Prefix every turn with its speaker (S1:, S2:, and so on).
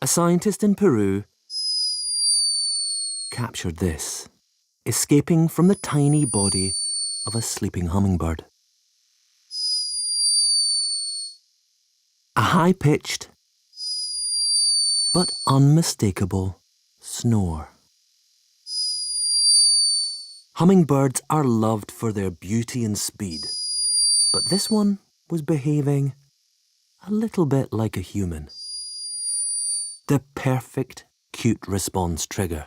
S1: A scientist in Peru captured this, escaping from the tiny body of a sleeping hummingbird. A high-pitched but unmistakable snore. Hummingbirds are loved for their beauty and speed, but this one was behaving a little bit like a human. The perfect cute response trigger.